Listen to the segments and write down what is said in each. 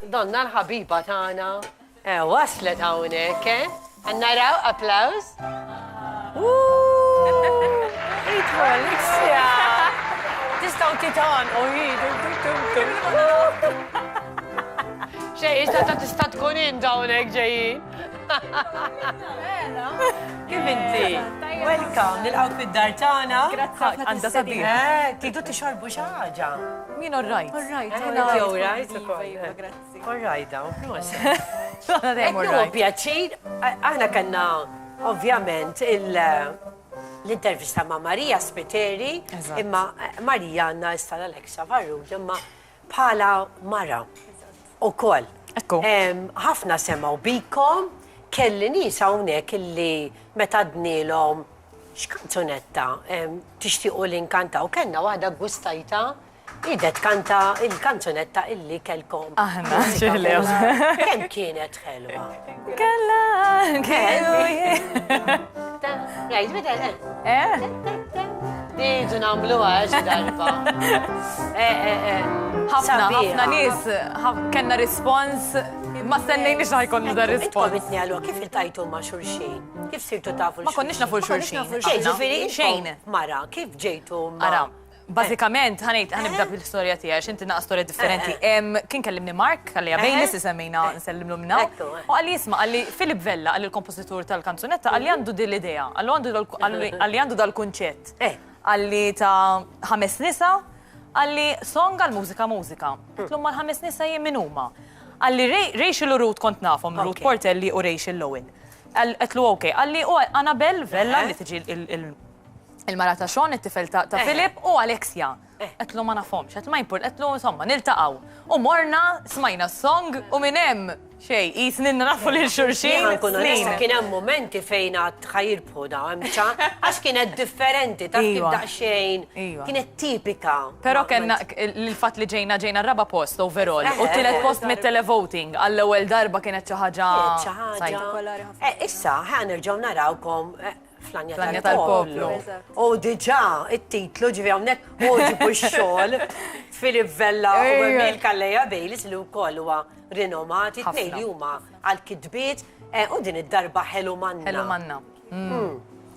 Donna l-ħabiba tagħna. Waslet hawnhekk, Naraw applaus. Alexia! Tistgħu titan, Xej, tista' tkun inta hawnhekk ġejjin. Kif inti? Welcome, nilqgħu fid-dar tagħna. Grazzi. Għandha sabiħ. Tidu tixorbu xi ħaġa. Min orrajt? Grazzi. Orrajda, Dejjem Ekku pjaċir, aħna kanna ovvjament l-intervista ma' Marija Spiteri, imma Marija għanna istana Alexa Farrugia, imma bħala mara u koll. Ekku. Ħafna semaw bikom, kelli nisa hawnhekk illi meta dnilhom x'kanzunetta tixtiequ li nkantaw, kellna waħda gustajta idet kanta il-kanzunetta illi kelkom. Aħna, ċillew. Kemm kienet ħelwa? Kalla, Rajt, bida, Diġu namluha xi darba. ħafna nies, kellna rispons, ma stennejniex ħajkollu da rispons. Intkom itni kif iltajtu ma' xulxin? Kif sirtu tafu Ma konniex nafu xulxin. Ġifieri Xejn. Mara, kif ġejtu ma' Ara, bażikament ħanibda bil-storja tiegħi x'inti naqa' storja differenti. Kien kellimni Mark, kalli jabejnis isemmejna nsellimlu minna. U għalli jisma' għalli Filip Vella, għalli l-kompożitur tal-kanzunetta, għalli għandu din l-idea, għalli għandu dal-kunċett. Għalli ta' 5 nisa, għalli song għal-mużika. Għallu ma' 5 nisa jien min huma. Għalli Rachel u Ruth kont nafhom, Ruth Portelli u Rachel Lowen. Għallu ok, għalli Annabel Vella li tiġi il-mara ta' Sean, it-tifel ta' Filip u Alexia. Għetlu ma nafhomx, għetlu ma jimport, għetlu insomma niltaqgħu. U morna smajna song u minn hemm xej, jisninna nafu lil xurxin. Kien hemm momenti fejn għad ħajirbħu da, għax kienet differenti, ta' kif daqsxejn, kienet tipika. Però kellna l-fatt li ġejna raba post overall u tielet post mit-televoting għall-ewwel darba kienet xi ħaġa. Issa ħanerġgħu narawkom Flanja tal-Poplu. U diġà it-titlu ġivi hawnhekk ġibu x-xogħol Filip Vella u Emil Kalleja Bejlis li wkoll huwa rinomati tnejn li huma għall-kitbiet u din id-darba Ħelu Manna. Ħelu Manna.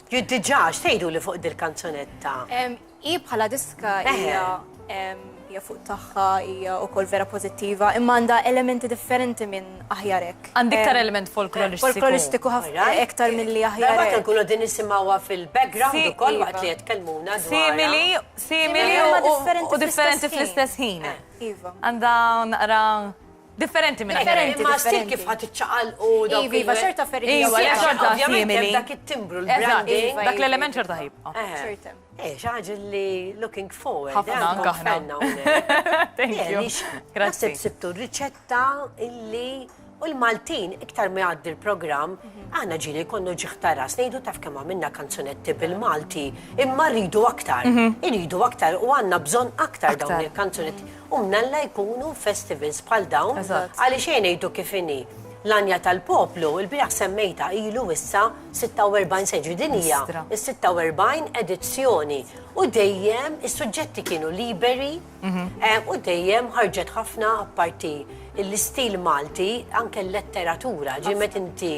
Diġà x'tgħidu li fuq dil-kanzunetta? I bħala diska hija fuq tagħha hija wkoll vera pożittiva, imma għandha elementi differenti minn aħjarek. Għandek iktar element folkloristiku. Folkloristiku ħafna iktar milli aħjarek. Darba nkunu din nisimgħuha fil-background ukoll waqt li jitkellmuna Simili u differenti fl-istess ħin. Iva. Għandha naqra differenti minn Differenti. Ma stil kif ħad iċċaqal u Iva, ċerta affarijiet. ċerta ovvjament simili. dak it-timbru, l-branding. Dak l-element ċerta ħibqa. ċerta. ċaġa li looking forward. Ħafna anke aħna. Thank you. Grazzi. Naħseb sibtu riċetta illi u l-Maltin iktar ma jgħaddi l-programm, aħna ġili konnu ġiħtaras, nejdu taf kemm għamilna kanzunetti bil-Malti, imma rridu aktar. Irridu aktar u għandna bżonn aktar dawn il-kanzunetti. U mnalla jkunu festivals bħal dawn, għalli xejn ngħidu kif inhi. L-anja tal-poplu, il-biraħ semmejta ilu issa 46 seġu dinija, il-46 edizzjoni. U dejjem, is-suġġetti kienu liberi, u dejjem ħarġet ħafna apparti l-istil Malti, anke l-letteratura, ġimet inti,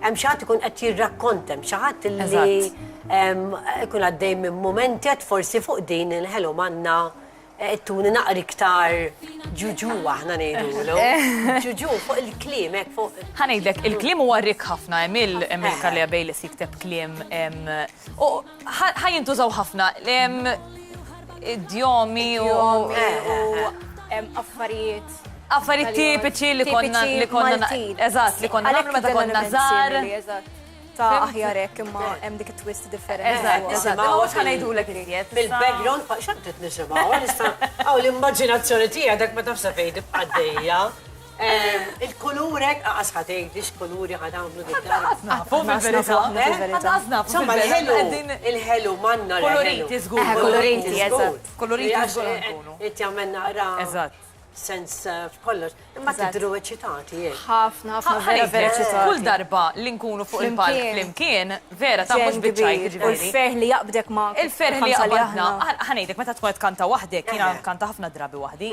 hemm xaħat ikun qed jirrakkonta, hemm xaħat li ikun għaddej minn momentet forsi fuq din il-Ħelu Manna tuni naqri iktar ġuġu aħna ngħidulu. Ġuġu fuq il-kliem, hekk fuq. Ħanejdlek, il-kliem huwa rik ħafna, Emil Kalleja Bejlis jikteb kliem. U ħajintużaw ħafna idjomi u affarijiet. Affarijiet tipiċi li konna eżatt, li konna nagħmlu meta konna żgħar. Ta' aħjarek imma hemm dik it-twist differenti. Eżatt, mhux ħanejdulek iżjed. Bil-background x'għadet nisimgħu, nista' hawn l-immaġinazzjoni tiegħek dak ma tafsa fejn għaddejja. Il-kulurek, ħatejdi x'kuluri ħadamlu dik-darba. Il-Ħelu Manna. Koloriti żgur. Koloriti, eżatt. Koloriti żgur nkunu. Qed jagħmel naqra. Eżatt. sens f'kollox. Imma tidru eċitati, jek. ħafna vera ċitati. Kull darba li nkunu fuq il-palk flimkien, vera ta' mux bitċajt U l-ferħ li jaqbdek ma' il-ferħ li jaqbadna, ħanejdek, meta tkun kanta wahdek, jina kanta ħafna drabi wahdi,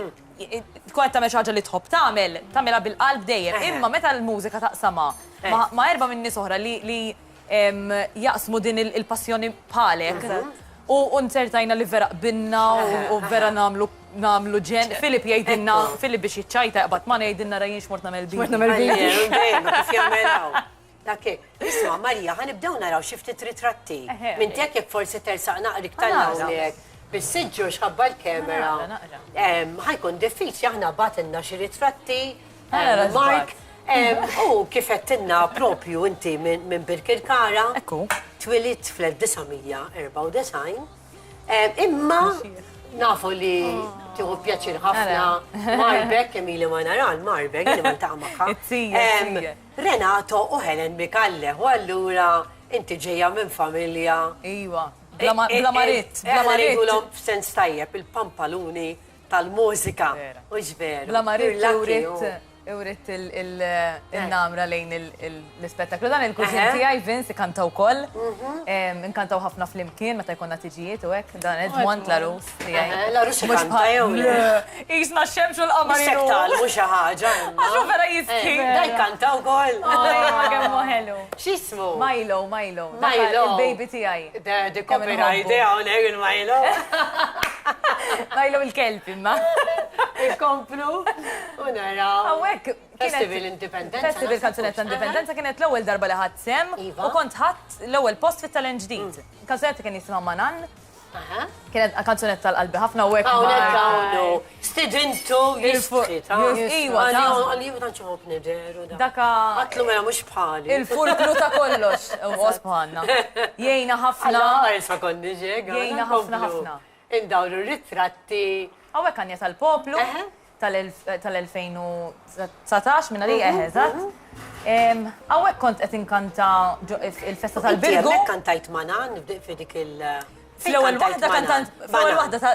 tkun ta' ħaġa li tħobb tagħmilha bil-qalb dejjem, imma meta l-mużika taqsama ma' erba' minni soħra li jaqsmu din il-passjoni bħalek. U nsertajna li vera qbinna u vera namlu ġen. Filip jgħidilna, Filip biex jitċajta jaqbad ma jgħidilna rajin xmort namel bil. Kif jammelaw. Dakke, isma, Marija, ħanibdew naraw xiftit ritratti. Minn tek jek forsi tersaq naqrik tal-għawlek. Bis-sidġu xħabba l-kamera. ħajkun diffiċli aħna batinna xi ritratti. Mark, u kifettinna propju inti minn Birkirkara. Twilit fl-1994, imma nafu li tiħu pjaċir ħafna Marbek, Emilio Manaral, Marbek, li man taqmaqa. Renato u Helen Mikalle, u allura inti ġeja minn familja. Iwa, bla marit, bla marit. Għulom f'sens tajjeb il-pampaluni tal-mużika. U ġveru. Bla marit, Ewrit il-namra lejn l-spettaklu. Dan il-kużin tiegħi Vince ikantaw koll. Inkantaw ħafna flimkien meta jkollna tiġijiet u hekk. Dan Edmond Larus tiegħi. Larus ikanta jew le. Isna x-xemx u l-qamar. Sektal mhux xi ħaġa. Għaxu vera jiski. Da jkantaw koll. Kemm ħelu. X'ismu? Milo. Il-baby tiegħi. Di copyright hawnhekk il-Milo. Milo il-kelb imma. Ikomplu u naraw. Għawek, Festival Indipendenza. Festival Kanzunetta Indipendenza kienet l-ewwel darba li ħadd sem u kont ħadd l-ewwel post fit-talent ġdid. Kanzunetta kien jisimha Manan. Kienet kanzunetta tal-qalbi ħafna u hekk. Hawnhekk hawnhu. Stidintu jisfit. Iwa, għalli ma tantx ħobb nideru. Daka. Għatlu mela mhux bħali. Il-fulkru ta' kollox. Osbħanna. Jgħina ħafna. Għarsa konni ġega. Jgħina ħafna. Indawru ritratti. Għawek għanja tal-poplu, tal-2019 minna li eħezat. Għawek kont qed inkanta il-festa tal-Birgu. Għawek kantajt Manan, fidik il- Fl-ewwel waħda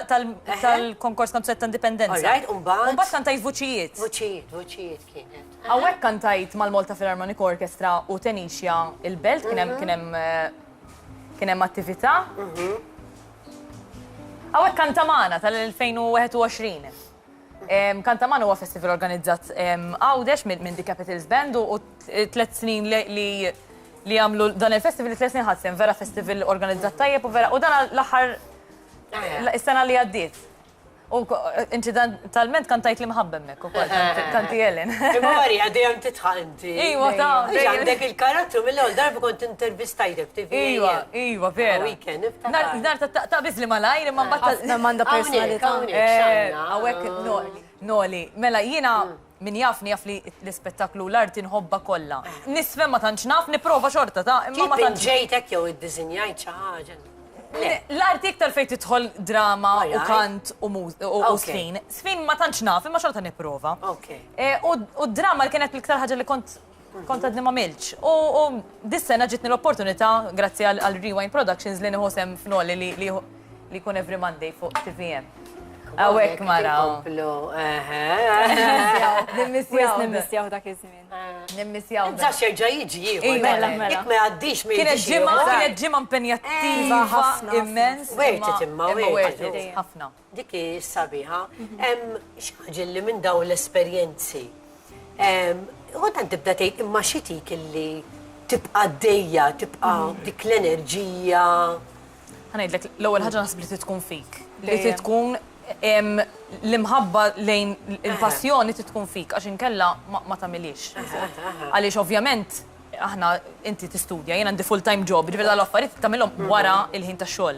tal-konkors kanzunetta Indipendenza. Alright, umbat. Umbat kantajt vuċijiet. Vuċijiet kienet. Għawek kantajt mal-Malta Philharmonic Orchestra u Tenixja il-Belt, kienem attività. Għawek Kantamana tal-2021. Kantamana huwa festival organizzat għawdex minn The Capitals Band u 3 snin li għamlu dan il-festival 3 snin ħadsem, vera festival organizzat tajjeb u vera, u dan l-aħħar is-sena li għaddiet. U incidentalment kantajt li mħabbemmek u kol, kanti Ellen. Imma Marija, dejjem titħaq inti. Iwa, ta' għandek il-karattru mill-ewwel darba kont intervistajtek f'TV. Iwa, vera. Weekend, Nar ta' bizli malajr, imma mbatta. Manda personalità. Għawek, noli. Mela, jina min jafni jaf li l-spettaklu l-art inħobba kolla. Nisfem ma tantx naf, niprofa xorta ta' imma ma tantx. ġejtek jew id-dizinjajt xi ħaġa. L-art iktar fejn tidħol drama u kant u sfin. Sfin ma tantx naf, imma xorta nipprova. U d-drama li kienet l-iktar ħaġa li kont għadni ma milċ. U dis-sena ġitni l-opportunità, grazzi għal Rewind Productions, li nħosem f'noli li kun every Monday fuq TVM. Għawek mara. Nimmissjaw dak iż-żmien. Nimmissjaw. Zax jerġa' jiġi. Mela. Jekk ma jgħaddix mi Kienet ġimma impenjattiva immens. Wertet imma, wertet. Ħafna. Dik sabiħa. Xaġa li minn daw l-esperjenzi. Għodan tibda tgħid imma xitik illi tibqa' dejja, tibqa' dik l-enerġija. Ħanejdlek, l-ewwel ħaġa naħseb li tkun fik. Li tkun l-imħabba lejn il-passjoni tkun fik, għax inkella ma tagħmilix. Għaliex ovvjament aħna inti tistudja, jien għandi full-time job, ġifieri l-affarijiet tagħmilhom wara il-ħin tax-xogħol.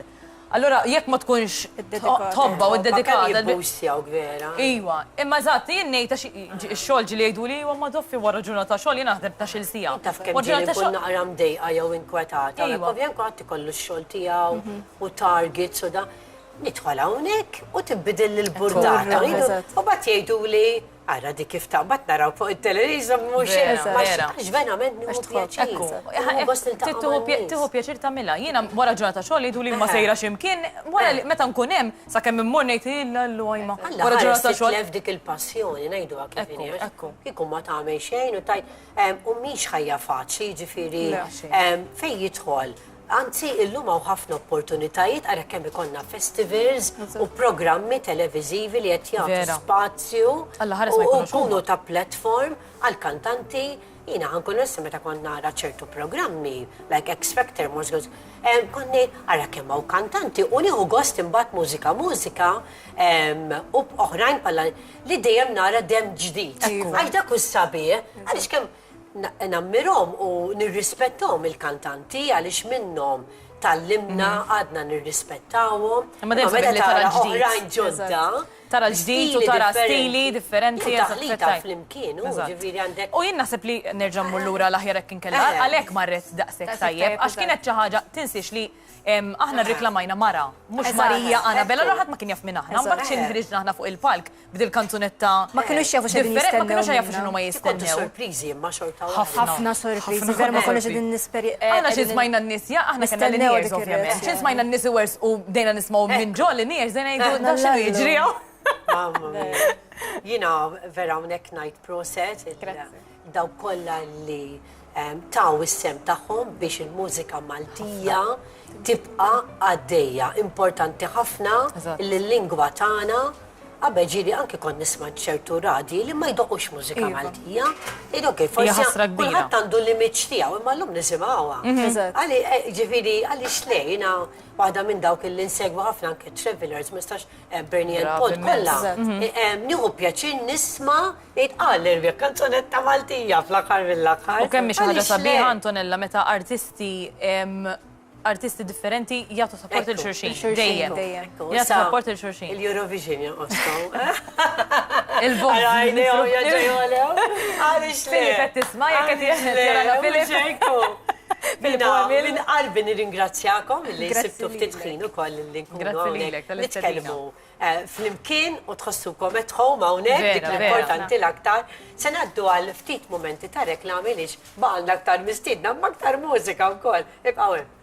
Allura jekk ma tkunx tħobba u ddedikata. Jibbustjaw vera. Iwa, imma eżatt jien ngħid ix-xogħol ġi li jgħidu li huwa ma doffi wara ġurnata xogħol jien naħdem ta' xil sija. Taf kemm ġieli nkun naqra mdejqa jew inkwetata. Ovvjament qatt ikollu x-xogħol tiegħu u targets u da. Nidħol hawnhekk u tibdil il-burdata. U bat jgħidu li Ara di kif taqbad naraw fuq il-televizor mux Vera. verament nieħu pjaċir. U gost niltaqa' man-nies. Tiħu pjaċir tamila. Jiena wara ġurnata xogħol jgħidu li ma sejra x'imkien, wara li meta nkun hemm sakemm immur ngħid illu għajma. Wara ġurnata xogħol. Lef dik il-passjoni ngħidu kif inhi. Ekku. Kieku ma tagħmel xejn u tajt u mhix ħajja faċli, ġifieri fejn jidħol. Anzi, illum hawn ħafna opportunitajiet għara kemm ikonna festivals u programmi televiżivi li qed jagħtu spazju u kunu ta' platform għal kantanti. Jiena ħankun nissi meta konna nara ċertu programmi, like X Factor, konni għara kemm hawn kantanti u nieħu gost imbagħad mużika u oħrajn bħala li dejjem nara dem ġdid. Għax dak hu sabiħ, għaliex kemm nammirhom u nirrispettom il-kantanti għaliex minnhom tal-limna għadna nirrispettawhom. Ma dejjem sabiħ li tara l-ġdid. Oħrajn ġodda. Tara l-ġdid u tara stili differenti. Taħlita fl-imkien, ġifieri għandek. U jien naħseb li nerġa' mmur lura l-aħjar hekk inkella għalhekk marret daqshekk tajjeb għax kienet xi ħaġa tinsiex li aħna rreklamajna Mara, mhux Marija Anabella, ħadd ma kien jaf minn aħna. Mbagħad x'inħriġna aħna fuq il-palk bidil kanzunetta. Ma kienux jafu x'qegħdin jistennew. Ma kienux jafu x'inhu ma jistennew. Sorpriżi imma xorta ħafna sorpriżi, vera ma konniex qegħdin Aħna xi smajna n-nies, aħna kellna l-niers ovvjament. Xi smajna n-nies iwers u bdejna nismgħu minn ġol l-niers, dejna jgħidu da x'inhu jiġri. Mamma mia. Jiena vera hawnhekk ngħid proset daw kollha li taw is-sem tagħhom biex il-mużika Maltija tibqa' għaddejja. Importanti ħafna li l-lingwa tagħna qabel ġieli anke kont nisma' ċertu radji li ma jdoqux mużika Maltija. Forsi kulħadd għandu l-image tiegħu imma llum nisimgħuha. Ġifieri għaliex lej jiena waħda minn dawk li nsegwu ħafna anke Travelers, mistax Bernie and Paul kollha. Nieħu pjaċir nisma' ngħid l-irbi kanzunetta Maltija fl-aħħar mill-aħħar. U kemm xi ħaġa sabiħa Antonella meta artisti differenti jagħtu support il-xurxin. Dejjem. Jagħtu support il-xurxin. Il-Eurovision jaqoskom. Il-bomb. Għalix li. Filip qed tisma' jekk qed jara Filip. Min qalbi nirringrazzjakom li sibtu ftit ħin ukoll li nkunu hawnhekk nitkellmu flimkien u tħossukom at home hawnhekk dik l-importanti l-aktar. Se ngħaddu għal ftit momenti ta' reklami lix baqgħu l-aktar mistiedna ma' aktar mużika wkoll. Ibqgħu hemm.